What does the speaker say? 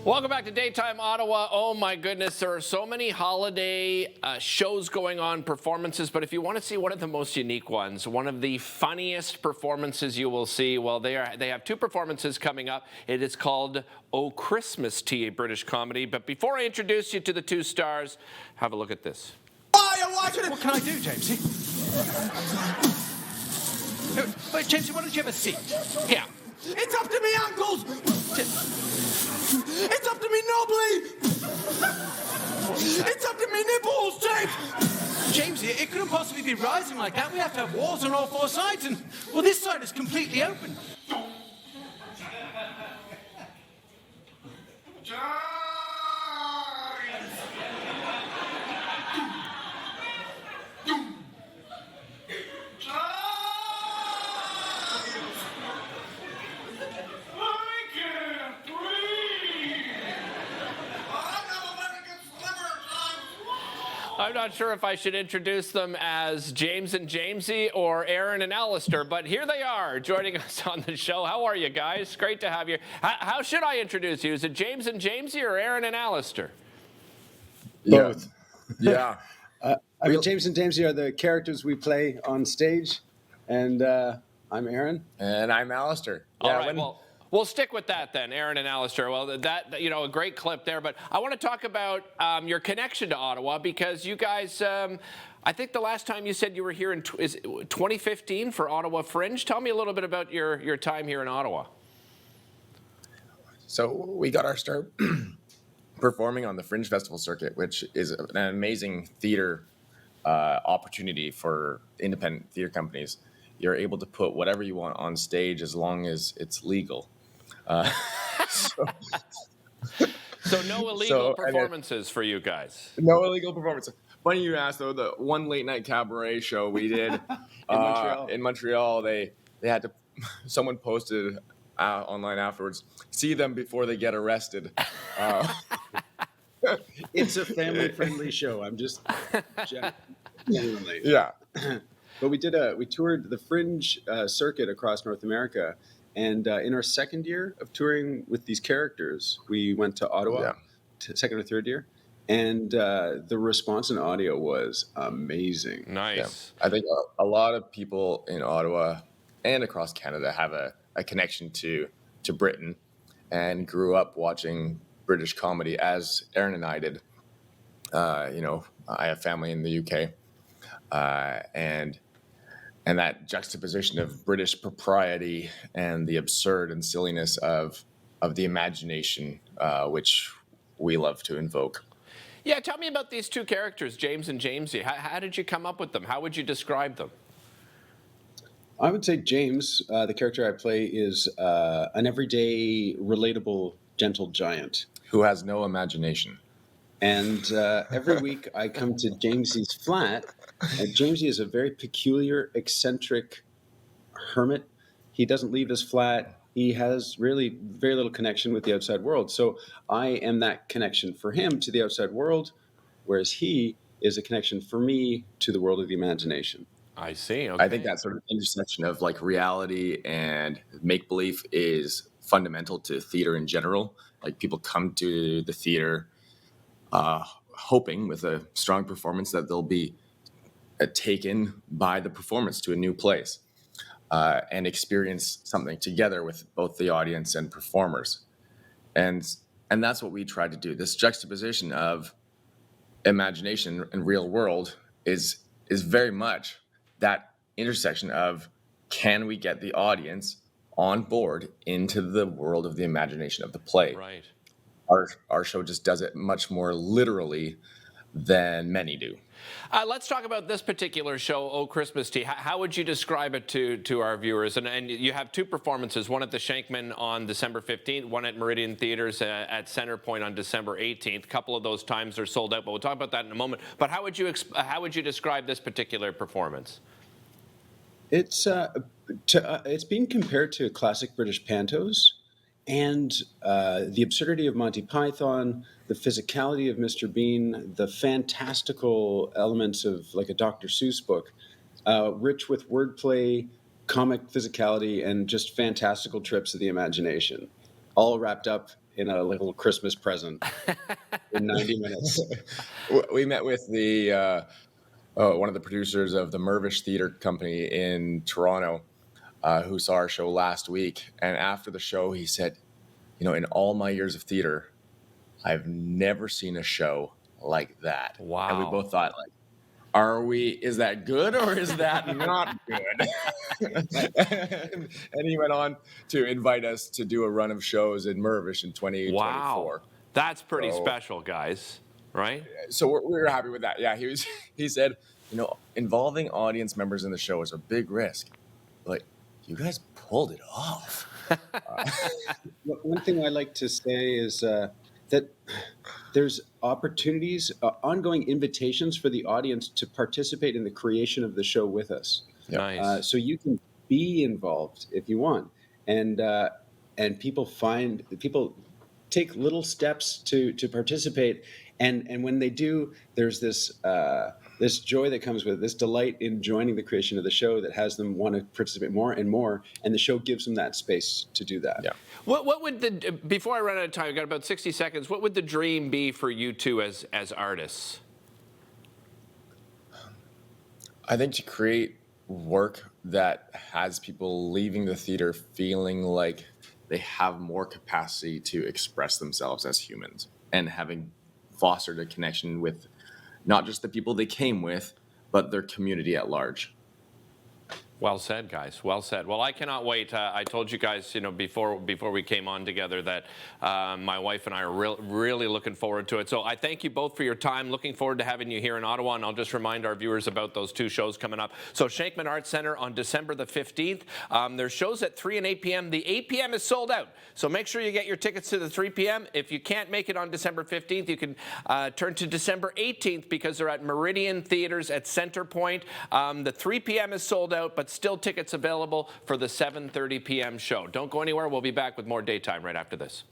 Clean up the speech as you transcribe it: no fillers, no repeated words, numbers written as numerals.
Welcome back to Daytime Ottawa. Oh my goodness, there are so many holiday shows going on, performances, but if you want to see one of the most unique ones, one of the funniest performances you will see, well, they have two performances coming up. It is called Oh Christmas Tea, a British comedy. But before I introduce you to the two stars, have a look at this. What can I do, Jamesy? Wait, Jamesy, why don't you have a seat? Yeah. It's up to me, uncles! It's up to me, nobly! It's up to me, nipples, James! Jamesy, it couldn't possibly be rising like that. We have to have walls on all four sides, and, well, this side is completely open. I'm not sure if I should introduce them as James and Jamesy or Aaron and Alastair, but here they are joining us on the show. How are you guys? Great to have you. How should I introduce you? Is it James and Jamesy or Aaron and Alastair? Both. Yeah. I mean, James and Jamesy are the characters we play on stage, and I'm Aaron. And I'm Alastair. All right, well, we'll stick with that then, Aaron and Alastair. Well, that, you know, a great clip there. But I want to talk about your connection to Ottawa, because you guys, I think the last time you said you were here in 2015 for Ottawa Fringe. Tell me a little bit about your time here in Ottawa. So we got our start performing on the Fringe Festival circuit, which is an amazing theater opportunity for independent theater companies. You're able to put whatever you want on stage as long as it's legal. So no illegal performances for you guys? No illegal performances. Funny you asked, though, the one late night cabaret show we did in Montreal, they had to, someone posted online afterwards, see them before they get arrested. It's a family-friendly show. I'm just genuinely. Yeah. But we toured the Fringe circuit across North America, and in our second year of touring with these characters, we went to Ottawa, second or third year, and the response in audio was amazing. Nice. Yeah. I think a lot of people in Ottawa and across Canada have a connection to Britain and grew up watching British comedy, as Aaron and I did. You know, I have family in the UK, and that juxtaposition of British propriety and the absurd and silliness of the imagination, which we love to invoke. Yeah, tell me about these two characters, James and Jamesy. How did you come up with them? How would you describe them? I would say James, the character I play, is an everyday, relatable, gentle giant. Who has no imagination. And every week I come to Jamesy's flat. Jamesy is a very peculiar, eccentric hermit. He doesn't leave his flat. He has really very little connection with the outside world. So I am that connection for him to the outside world, whereas he is a connection for me to the world of the imagination. I see. Okay. I think that sort of intersection of like reality and make-believe is fundamental to theater in general. Like, people come to the theater hoping with a strong performance that they'll be taken by the performance to a new place and experience something together with both the audience and performers. And that's what we try to do. This juxtaposition of imagination and real world is very much that intersection of, can we get the audience on board into the world of the imagination of the play? Right. Our show just does it much more literally than many do. Let's talk about this particular show, Oh Christmas Tea. How would you describe it to our viewers? And you have two performances, one at the Shankman on December 15th, one at Meridian Theatres at Centrepointe on December 18th. A couple of those times are sold out, but we'll talk about that in a moment. But how would you describe this particular performance? It's being compared to classic British pantos, and the absurdity of Monty Python, the physicality of Mr. Bean, the fantastical elements of like a Dr. Seuss book, rich with wordplay, comic physicality, and just fantastical trips of the imagination, all wrapped up in a little Christmas present in 90 minutes. We met with the one of the producers of the Mirvish Theatre Company in Toronto, who saw our show last week. And after the show, he said, in all my years of theater, I've never seen a show like that. Wow. And we both thought, is that good or is that not good? and he went on to invite us to do a run of shows in Mirvish in 2024. Wow. That's pretty special, guys, right? So we were happy with that. Yeah, he said, involving audience members in the show is a big risk. Like, you guys pulled it off. One thing I like to say is that there's opportunities, ongoing invitations for the audience to participate in the creation of the show with us. Nice. So you can be involved if you want, and people take little steps to participate, and when they do, there's this joy that comes with it, this delight in joining the creation of the show that has them want to participate more and more, and the show gives them that space to do that. Yeah. What would before I run out of time, I've got about 60 seconds, what would the dream be for you two as artists? I think to create work that has people leaving the theater feeling like they have more capacity to express themselves as humans, and having fostered a connection with not just the people they came with, but their community at large. Well said, guys. Well said. Well, I cannot wait. I told you guys, before we came on together that my wife and I are really looking forward to it. So I thank you both for your time. Looking forward to having you here in Ottawa. And I'll just remind our viewers about those two shows coming up. So Shankman Arts Centre on December the 15th. There's shows at 3 and 8 p.m. The 8 p.m. is sold out. So make sure you get your tickets to the 3 p.m. If you can't make it on December 15th, you can turn to December 18th because they're at Meridian Theatres at Centrepointe. The 3 p.m. is sold out, but still tickets available for the 7:30 p.m. show. Don't go anywhere. We'll be back with more Daytime right after this.